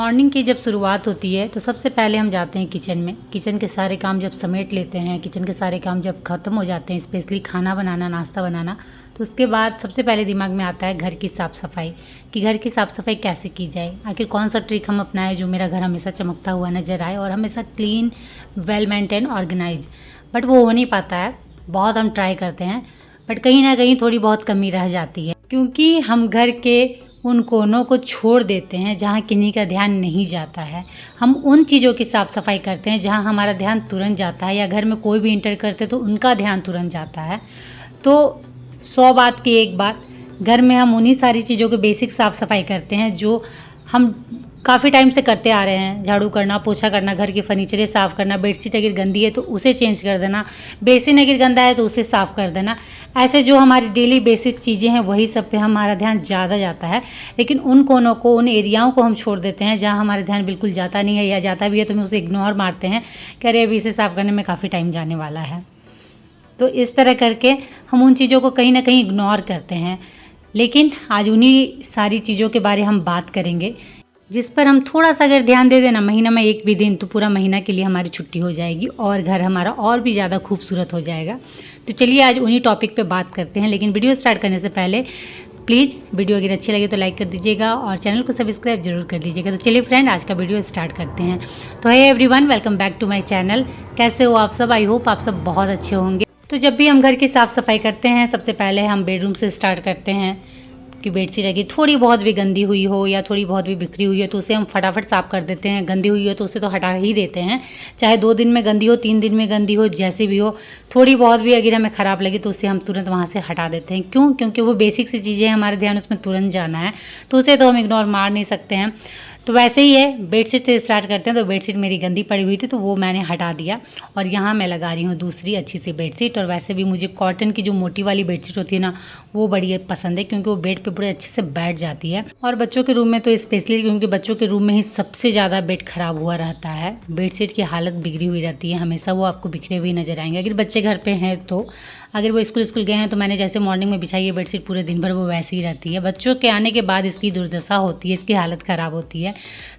Morning की जब शुरुआत होती है तो सबसे पहले हम जाते हैं किचन में। किचन के सारे काम जब समेट लेते हैं, किचन के सारे काम जब ख़त्म हो जाते हैं, स्पेशली खाना बनाना, नाश्ता बनाना, तो उसके बाद सबसे पहले दिमाग में आता है घर की साफ़ सफाई, कि घर की साफ़ सफाई कैसे की जाए। आखिर कौन सा ट्रिक हम अपनाएं जो मेरा घर हमेशा चमकता हुआ नज़र आए और हमेशा clean, well maintain, organise. But वो हो नहीं पाता है। बहुत हम ट्राई करते हैं बट कहीं ना कहीं थोड़ी बहुत कमी रह जाती है, क्योंकि हम घर के उन कोनों को छोड़ देते हैं जहाँ किन्हीं का ध्यान नहीं जाता है। हम उन चीज़ों की साफ़ सफाई करते हैं जहाँ हमारा ध्यान तुरंत जाता है, या घर में कोई भी इंटर करते तो उनका ध्यान तुरंत जाता है। तो 100 बात की एक बात, घर में हम उन्हीं सारी चीज़ों के बेसिक साफ़ सफाई करते हैं जो हम काफ़ी टाइम से करते आ रहे हैं। झाड़ू करना, पोछा करना, घर के फर्नीचरें साफ़ करना, बेडशीट अगर गंदी है तो उसे चेंज कर देना, बेसिन अगर गंदा है तो उसे साफ़ कर देना। ऐसे जो हमारी डेली बेसिक चीज़ें हैं वही सब पे हमारा ध्यान ज़्यादा जाता है। लेकिन उन कोनों को, उन एरियाओं को हम छोड़ देते हैं जहाँ हमारा ध्यान बिल्कुल जाता नहीं है, या जाता भी है तो हम उसे इग्नोर मारते हैं कि अरे अभी इसे साफ़ करने में काफ़ी टाइम जाने वाला है। तो इस तरह करके हम उन चीज़ों को कहीं ना कहीं इग्नोर करते हैं। लेकिन आज उन्हीं सारी चीज़ों के बारे हम बात करेंगे जिस पर हम थोड़ा सा अगर ध्यान दे देना, महीना में एक भी दिन, तो पूरा महीना के लिए हमारी छुट्टी हो जाएगी और घर हमारा और भी ज़्यादा खूबसूरत हो जाएगा। तो चलिए आज उन्हीं टॉपिक पे बात करते हैं। लेकिन वीडियो स्टार्ट करने से पहले प्लीज़ वीडियो अगर अच्छी लगे तो लाइक कर दीजिएगा और चैनल को सब्सक्राइब जरूर कर लीजिएगा। तो चलिए फ्रेंड, आज का वीडियो स्टार्ट करते हैं। तो hey everyone, welcome back to my channel. कैसे हो आप सब? आई होप आप सब बहुत अच्छे होंगे। तो जब भी हम घर की साफ़ सफाई करते हैं सबसे पहले हम बेडरूम से स्टार्ट करते हैं कि बेडशीट अगर थोड़ी बहुत भी गंदी हुई हो या थोड़ी बहुत भी बिखरी हुई हो तो उसे हम फटाफट साफ़ कर देते हैं। गंदी हुई हो तो उसे तो हटा ही देते हैं, चाहे 2 दिन में गंदी हो, 3 दिन में गंदी हो, जैसी भी हो। थोड़ी बहुत भी अगर हमें ख़राब लगे तो उसे हम तुरंत वहाँ से हटा देते हैं। क्यों? क्योंकि वो बेसिक सी चीज़ें हैं, हमारे ध्यान उसमें तुरंत जाना है, तो उसे तो हम इग्नोर मार नहीं सकते हैं। तो वैसे ही है, बेडशीट से स्टार्ट करते हैं। तो बेडशीट मेरी गंदी पड़ी हुई थी तो वो मैंने हटा दिया और यहाँ मैं लगा रही हूँ दूसरी अच्छी सी बेडशीट। और वैसे भी मुझे कॉटन की जो मोटी वाली बेडशीट होती है ना, वो बड़ी पसंद है क्योंकि वो बेड पे बड़े अच्छे से बैठ जाती है। और बच्चों के रूम में तो स्पेशली, क्योंकि बच्चों के रूम में ही सबसे ज़्यादा बेड खराब हुआ रहता है। बेडशीट की हालत बिगड़ी हुई रहती है, हमेशा वो आपको बिखरे हुए नजर आएंगे। अगर बच्चे घर पे हैं तो, अगर वो स्कूल गए हैं तो मैंने जैसे मॉर्निंग में बिछाई है बेडशीट, पूरे दिन भर वो वैसी ही रहती है। बच्चों के आने के बाद इसकी दुर्दशा होती है, इसकी हालत ख़राब होती है।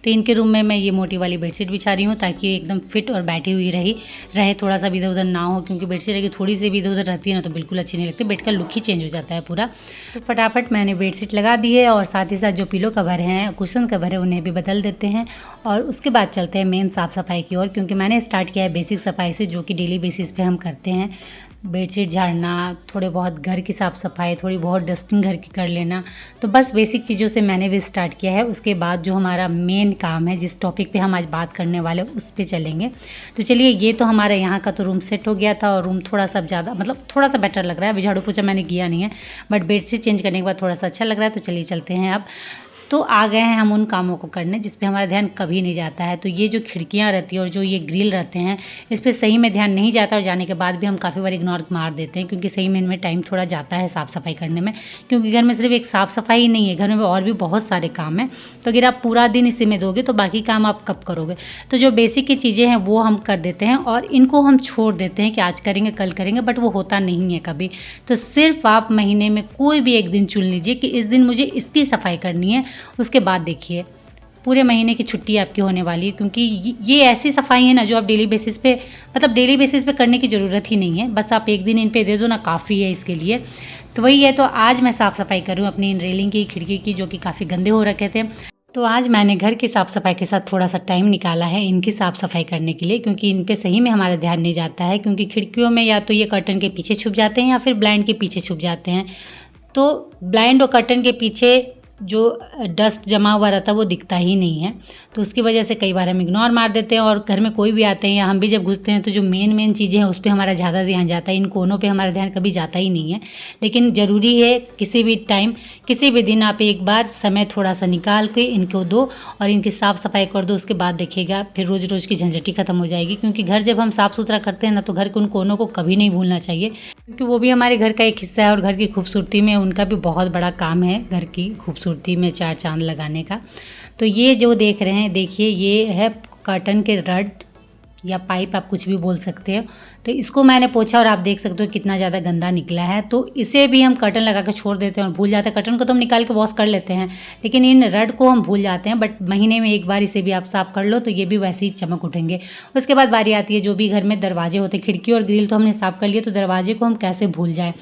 तो इनके रूम में मैं ये मोटी वाली बेडशीट बिछा रही हूँ ताकि एकदम फिट और बैठी हुई रहे, थोड़ा सा भी इधर उधर ना हो। क्योंकि बेडशीट अगर थोड़ी सी भी इधर उधर रहती है ना तो बिल्कुल अच्छी नहीं लगती, बेड का लुक ही चेंज हो जाता है पूरा। तो फटाफट मैंने बेडशीट लगा दी है और साथ ही साथ जो पिलो कवर हैं, कुशन कवर है, उन्हें भी बदल देते हैं। और उसके बाद चलते हैं मेन साफ़ सफाई की ओर, क्योंकि मैंने स्टार्ट किया है बेसिक सफाई से, जो कि डेली बेसिस पे हम करते हैं। बेडशीट झाड़ना, थोड़े बहुत घर की साफ़ सफाई, थोड़ी बहुत डस्टिंग घर की कर लेना। तो बस बेसिक चीज़ों से मैंने भी स्टार्ट किया है। उसके बाद जो हमारा मेन काम है, जिस टॉपिक पे हम आज बात करने वाले हैं, उस पे चलेंगे। तो चलिए, ये तो हमारे यहाँ का तो रूम सेट हो गया था और रूम थोड़ा सा ज़्यादा, मतलब थोड़ा सा बेटर लग रहा है। अभी झाड़ू पोछा मैंने किया नहीं है, बट बेडशीट चेंज करने के बाद थोड़ा सा अच्छा लग रहा है। तो चलिए चलते हैं अब। तो आ गए हैं हम उन कामों को करने जिस पे हमारा ध्यान कभी नहीं जाता है। तो ये जो खिड़कियाँ रहती है और जो ये ग्रिल रहते हैं, इस पे सही में ध्यान नहीं जाता और जाने के बाद भी हम काफ़ी बार इग्नोर मार देते हैं, क्योंकि सही में इनमें टाइम थोड़ा जाता है साफ़ सफाई करने में। क्योंकि घर में सिर्फ एक साफ़ सफाई ही नहीं है, घर में और भी बहुत सारे काम हैं। तो अगर आप पूरा दिन इसी में दोगे तो बाकी काम आप कब करोगे? तो जो बेसिक की चीज़ें हैं वो हम कर देते हैं और इनको हम छोड़ देते हैं कि आज करेंगे, कल करेंगे, बट वो होता नहीं है कभी। तो सिर्फ आप महीने में कोई भी एक दिन चुन लीजिए कि इस दिन मुझे इसकी सफाई करनी है। उसके बाद देखिए पूरे महीने की छुट्टी आपकी होने वाली है, क्योंकि ये ऐसी सफाई है ना जो आप डेली बेसिस पे, मतलब डेली बेसिस पे करने की ज़रूरत ही नहीं है। बस आप एक दिन इन पे दे दो ना, काफ़ी है इसके लिए। तो वही है। तो आज मैं साफ़ सफाई कर रही हूँ अपनी इन रेलिंग की, खिड़की की, जो कि काफ़ी गंदे हो रखे थे। तो आज मैंने घर की साफ़ सफाई के साथ थोड़ा सा टाइम निकाला है इनकी साफ़ सफाई करने के लिए, क्योंकि इन पे सही में हमारा ध्यान नहीं जाता है। क्योंकि खिड़कियों में या तो ये कर्टन के पीछे छुप जाते हैं या फिर ब्लाइंड के पीछे छुप जाते हैं। तो ब्लाइंड और कर्टन के पीछे जो डस्ट जमा हुआ रहता है वो दिखता ही नहीं है, तो उसकी वजह से कई बार हम इग्नोर मार देते हैं। और घर में कोई भी आते हैं या हम भी जब घुसते हैं तो जो मेन चीज़ें हैं उस पर हमारा ज़्यादा ध्यान जाता है, इन कोनों पे हमारा ध्यान कभी जाता ही नहीं है। लेकिन ज़रूरी है किसी भी टाइम, किसी भी दिन आप एक बार समय थोड़ा सा निकाल के इनको दो और इनकी साफ़ सफाई कर दो। उसके बाद देखिएगा फिर रोज़ रोज़ की झंझटी ख़त्म हो जाएगी। क्योंकि घर जब हम साफ़ सुथरा करते हैं ना तो घर के उन कोनों को कभी नहीं भूलना चाहिए, क्योंकि वो भी हमारे घर का एक हिस्सा है और घर की खूबसूरती में उनका भी बहुत बड़ा काम है, घर की खूबसूरती में चार चांद लगाने का। तो ये जो देख रहे हैं, देखिए ये है कर्टन के रड, या पाइप, आप कुछ भी बोल सकते हो। तो इसको मैंने पोंछा और आप देख सकते हो कितना ज़्यादा गंदा निकला है। तो इसे भी हम कर्टन लगा के छोड़ देते हैं और भूल जाते हैं। कर्टन को तो हम निकाल के वॉश कर लेते हैं, लेकिन इन रड को हम भूल जाते हैं। बट महीने में एक बार इसे भी आप साफ़ कर लो तो ये भी वैसे ही चमक उठेंगे। उसके बाद बारी आती है जो भी घर में दरवाजे होते हैं, खिड़की और ग्रिल तो हमने साफ़ कर लिए, तो दरवाजे को हम कैसे भूल जाए।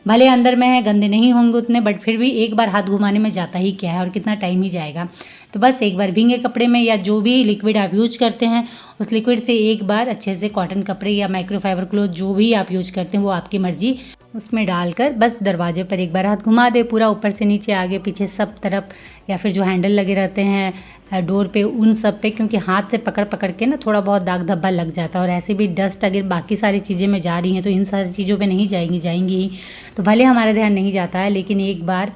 भले अंदर में है, गंदे नहीं होंगे उतने, बट फिर भी एक बार हाथ घुमाने में जाता ही क्या है और कितना टाइम ही जाएगा। तो बस एक बार भींगे कपड़े में या जो भी लिक्विड आप यूज करते हैं उस लिक्विड से एक बार अच्छे से कॉटन कपड़े या माइक्रोफाइबर क्लॉथ जो भी आप यूज करते हैं वो आपकी मर्जी, उसमें डालकर बस दरवाजे पर एक बार हाथ घुमा दे पूरा, ऊपर से नीचे, आगे पीछे सब तरफ, या फिर जो हैंडल लगे रहते हैं डोर पे उन सब पे, क्योंकि हाथ से पकड़ पकड़ के ना थोड़ा बहुत दाग धब्बा लग जाता है। और ऐसे भी डस्ट अगर बाकी सारी चीज़ें में जा रही हैं तो इन सारी चीज़ों पे नहीं जाएंगी ही। तो भले हमारा ध्यान नहीं जाता है, लेकिन एक बार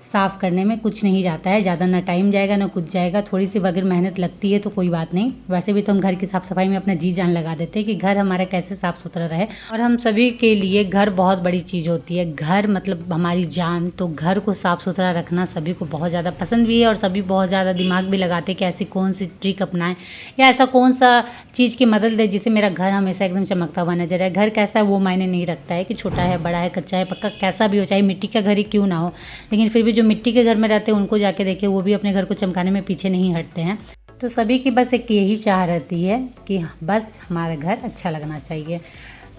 साफ़ करने में कुछ नहीं जाता है, ज़्यादा ना टाइम जाएगा ना कुछ जाएगा। थोड़ी सी अगर मेहनत लगती है तो कोई बात नहीं। वैसे भी तो हम घर की साफ़ सफाई में अपना जी जान लगा देते हैं कि घर हमारा कैसे साफ़ सुथरा रहे। और हम सभी के लिए घर बहुत बड़ी चीज़ होती है, घर मतलब हमारी जान। तो घर को साफ़ सुथरा रखना सभी को बहुत ज़्यादा पसंद भी है और सभी बहुत ज़्यादा दिमाग भी लगाते हैं कि ऐसी कौन सी ट्रिक अपनाएं या ऐसा कौन सा चीज़ की मदद ले जिससे मेरा घर हमेशा एकदम चमकता हुआ नजर आए। घर कैसा है वो मायने नहीं रखता है कि छोटा है, बड़ा है, कच्चा है, पक्का, कैसा भी हो, चाहे मिट्टी का घर ही क्यों ना हो। लेकिन फिर भी जो मिट्टी के घर में रहते हैं उनको जाके देखिए, वो भी अपने घर को चमकाने में पीछे नहीं हटते हैं। तो सभी की बस एक यही चाह रहती है कि बस हमारा घर अच्छा लगना चाहिए।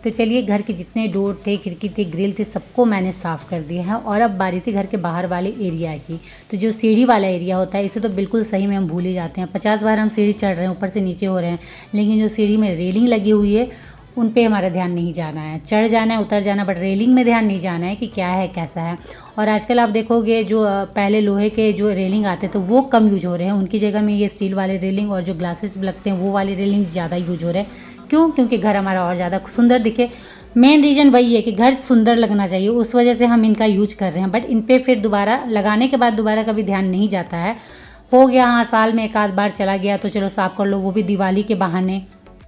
तो चलिए, घर के जितने डोर थे, खिड़की थी, ग्रिल थी, सबको मैंने साफ़ कर दिया है। और अब बारी थी घर के बाहर वाले एरिया की। तो जो सीढ़ी वाला एरिया होता है इसे तो बिल्कुल सही में हम भूल ही जाते हैं। 50 बार हम सीढ़ी चढ़ रहे हैं, ऊपर से नीचे हो रहे हैं, लेकिन जो सीढ़ी में रेलिंग लगी हुई है उन पे हमारा ध्यान नहीं जाना है। चढ़ जाना है, उतर जाना, बट रेलिंग में ध्यान नहीं जाना है कि क्या है कैसा है। और आजकल आप देखोगे जो पहले लोहे के जो रेलिंग आते तो वो कम यूज हो रहे हैं, उनकी जगह में ये स्टील वाले रेलिंग और जो ग्लासेस लगते हैं वो वाले रेलिंग ज़्यादा यूज हो रहे हैं। क्यों? क्योंकि घर हमारा और ज़्यादा सुंदर दिखे। मेन रीज़न वही है कि घर सुंदर लगना चाहिए, उस वजह से हम इनका यूज कर रहे हैं। बट इन पर फिर दोबारा लगाने के बाद दोबारा कभी ध्यान नहीं जाता है। हो गया, हाँ, साल में एक आध बार चला गया तो चलो साफ़ कर लो, वो भी दिवाली के बहाने।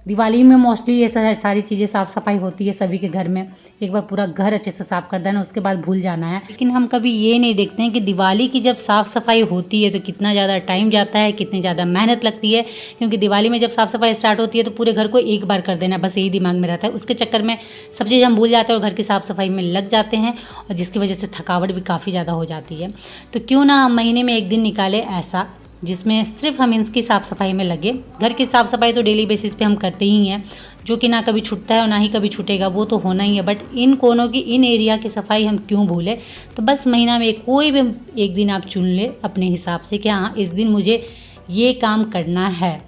दिवाली में मोस्टली ये सारी चीज़ें साफ़ सफाई होती है सभी के घर में। एक बार पूरा घर अच्छे से साफ़ कर देना, उसके बाद भूल जाना है। लेकिन हम कभी ये नहीं देखते हैं कि दिवाली की जब साफ़ सफाई होती है तो कितना ज़्यादा टाइम जाता है, कितनी ज़्यादा मेहनत लगती है। क्योंकि दिवाली में जब साफ़ सफाई स्टार्ट होती है तो पूरे घर को एक बार कर देना, बस यही दिमाग में रहता है। उसके चक्कर में सब चीज़ हम भूल जाते हैं और घर की साफ़ सफाई में लग जाते हैं, और जिसकी वजह से थकावट भी काफ़ी ज़्यादा हो जाती है। तो क्यों ना हम महीने में एक दिन निकालें ऐसा जिसमें सिर्फ हम इनकी साफ़ सफाई में लगे। घर की साफ़ सफाई तो डेली बेसिस पे हम करते ही हैं, जो कि ना कभी छूटता है और ना ही कभी छूटेगा, वो तो होना ही है। बट इन कोनों की, इन एरिया की सफाई हम क्यों भूलें। तो बस महीना में कोई भी एक दिन आप चुन ले अपने हिसाब से कि हाँ, इस दिन मुझे ये काम करना है,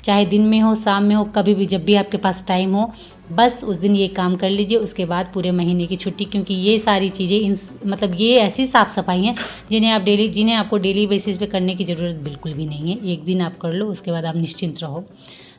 चाहे दिन में हो, शाम में हो, कभी भी, जब भी आपके पास टाइम हो, बस उस दिन ये काम कर लीजिए। उसके बाद पूरे महीने की छुट्टी, क्योंकि ये सारी चीज़ें मतलब ये ऐसी साफ़ सफाई हैं जिन्हें आपको डेली बेसिस पे करने की ज़रूरत बिल्कुल भी नहीं है। एक दिन आप कर लो, उसके बाद आप निश्चिंत रहो।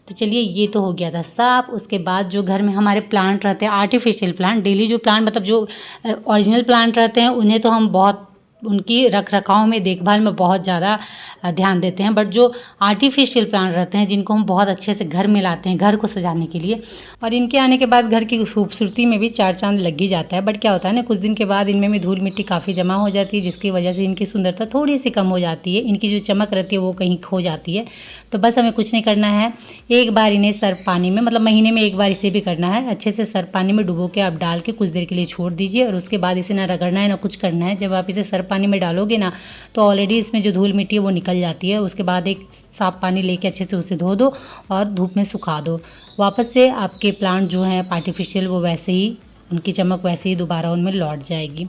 तो चलिए, ये तो हो गया था साफ। उसके बाद जो घर में हमारे प्लांट रहते हैं, आर्टिफिशियल प्लांट, डेली जो प्लांट मतलब जो ओरिजिनल प्लांट रहते हैं उन्हें तो हम बहुत उनकी रख रखाव में, देखभाल में बहुत ज़्यादा ध्यान देते हैं। बट जो आर्टिफिशियल प्लांट रहते हैं जिनको हम बहुत अच्छे से घर में लाते हैं घर को सजाने के लिए, और इनके आने के बाद घर की खूबसूरती में भी चार चांद लग ही जाता है। बट क्या होता है ना, कुछ दिन के बाद इनमें भी धूल मिट्टी काफ़ी जमा हो जाती है, जिसकी वजह से इनकी सुंदरता थोड़ी सी कम हो जाती है, इनकी जो चमक रहती है वो कहीं खो जाती है। तो बस हमें कुछ नहीं करना है, एक बार इन्हें सर्फ पानी में, मतलब महीने में एक बार इसे भी करना है, अच्छे से सर्फ पानी में डुबो के आप डाल के कुछ देर के लिए छोड़ दीजिए। और उसके बाद इसे ना रगड़ना है ना कुछ करना है। जब आप इसे सर्फ पानी में डालोगे ना तो ऑलरेडी इसमें जो धूल मिट्टी है वो निकल जाती है। उसके बाद एक साफ पानी लेके अच्छे से उसे धो दो और धूप में सुखा दो। वापस से आपके प्लांट जो हैं आर्टिफिशियल, वो वैसे ही, उनकी चमक वैसे ही दोबारा उनमें लौट जाएगी।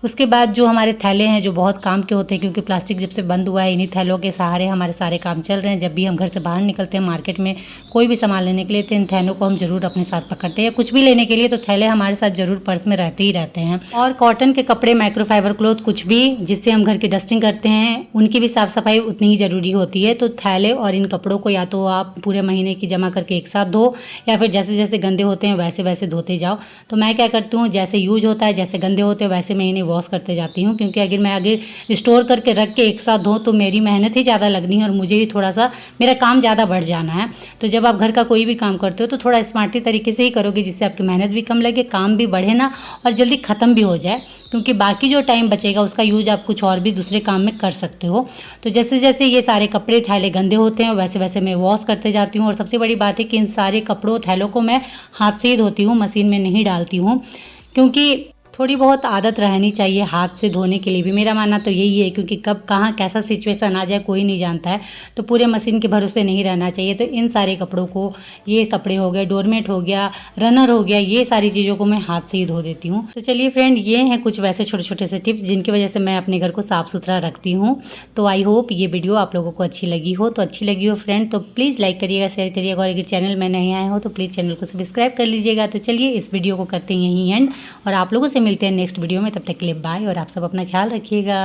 उसके बाद जो हमारे थैले हैं जो बहुत काम के होते हैं, क्योंकि प्लास्टिक जब से बंद हुआ है इन्हीं थैलों के सहारे हमारे सारे काम चल रहे हैं। जब भी हम घर से बाहर निकलते हैं मार्केट में कोई भी सामान लेने के लिए, तो इन थैलों को हम ज़रूर अपने साथ पकड़ते हैं। कुछ भी लेने के लिए तो थैले हमारे साथ ज़रूर पर्स में रहते ही रहते हैं। और कॉटन के कपड़े, माइक्रोफाइबर क्लॉथ, कुछ भी जिससे हम घर की डस्टिंग करते हैं, उनकी भी साफ़ सफाई उतनी ही ज़रूरी होती है। तो थैले और इन कपड़ों को या तो आप पूरे महीने की जमा करके एक साथ धो, या फिर जैसे जैसे गंदे होते हैं वैसे वैसे धोते जाओ। तो मैं क्या करती हूँ, जैसे यूज होता है, जैसे गंदे होते हैं वैसे मैं इन्हें वॉश करते जाती हूँ, क्योंकि अगर स्टोर करके रख के एक साथ धो तो मेरी मेहनत ही ज़्यादा लगनी है और मुझे ही थोड़ा सा मेरा काम ज़्यादा बढ़ जाना है। तो जब आप घर का कोई भी काम करते हो तो थोड़ा स्मार्टली तरीके से ही करोगे, जिससे आपकी मेहनत भी कम लगे, काम भी बढ़े ना और जल्दी ख़त्म भी हो जाए, क्योंकि बाकी जो टाइम बचेगा उसका यूज आप कुछ और भी दूसरे काम में कर सकते हो। तो जैसे जैसे ये सारे कपड़े थैले गंदे होते हैं वैसे वैसे मैं वॉश करते जाती हूँ। और सबसे बड़ी बात है कि इन सारे कपड़ों थैलों को मैं हाथ से ही धोती हूँ, मशीन में नहीं डालती हूँ, क्योंकि थोड़ी बहुत आदत रहनी चाहिए हाथ से धोने के लिए भी। मेरा मानना तो यही है, क्योंकि कब कहाँ कैसा सिचुएशन आ जाए कोई नहीं जानता है, तो पूरे मशीन के भरोसे नहीं रहना चाहिए। तो इन सारे कपड़ों को, ये कपड़े हो गए, डोरमेट हो गया, रनर हो गया, ये सारी चीज़ों को मैं हाथ से ही धो देती हूँ। तो चलिए फ्रेंड, ये हैं कुछ वैसे छोटे छोटे से टिप्स जिनकी वजह से मैं अपने घर को साफ़ सुथरा रखती हूँ। तो आई होप ये वीडियो आप लोगों को अच्छी लगी हो। तो अच्छी लगी हो फ्रेंड तो प्लीज़ लाइक करिएगा, शेयर करिएगा, और अगर चैनल में नहीं आए हो तो प्लीज़ चैनल को सब्सक्राइब कर लीजिएगा। तो चलिए इस वीडियो को करते हैं यहीं एंड, और आप लोगों से मिलते हैं नेक्स्ट वीडियो में। तब तक के लिए बाय, और आप सब अपना ख्याल रखिएगा।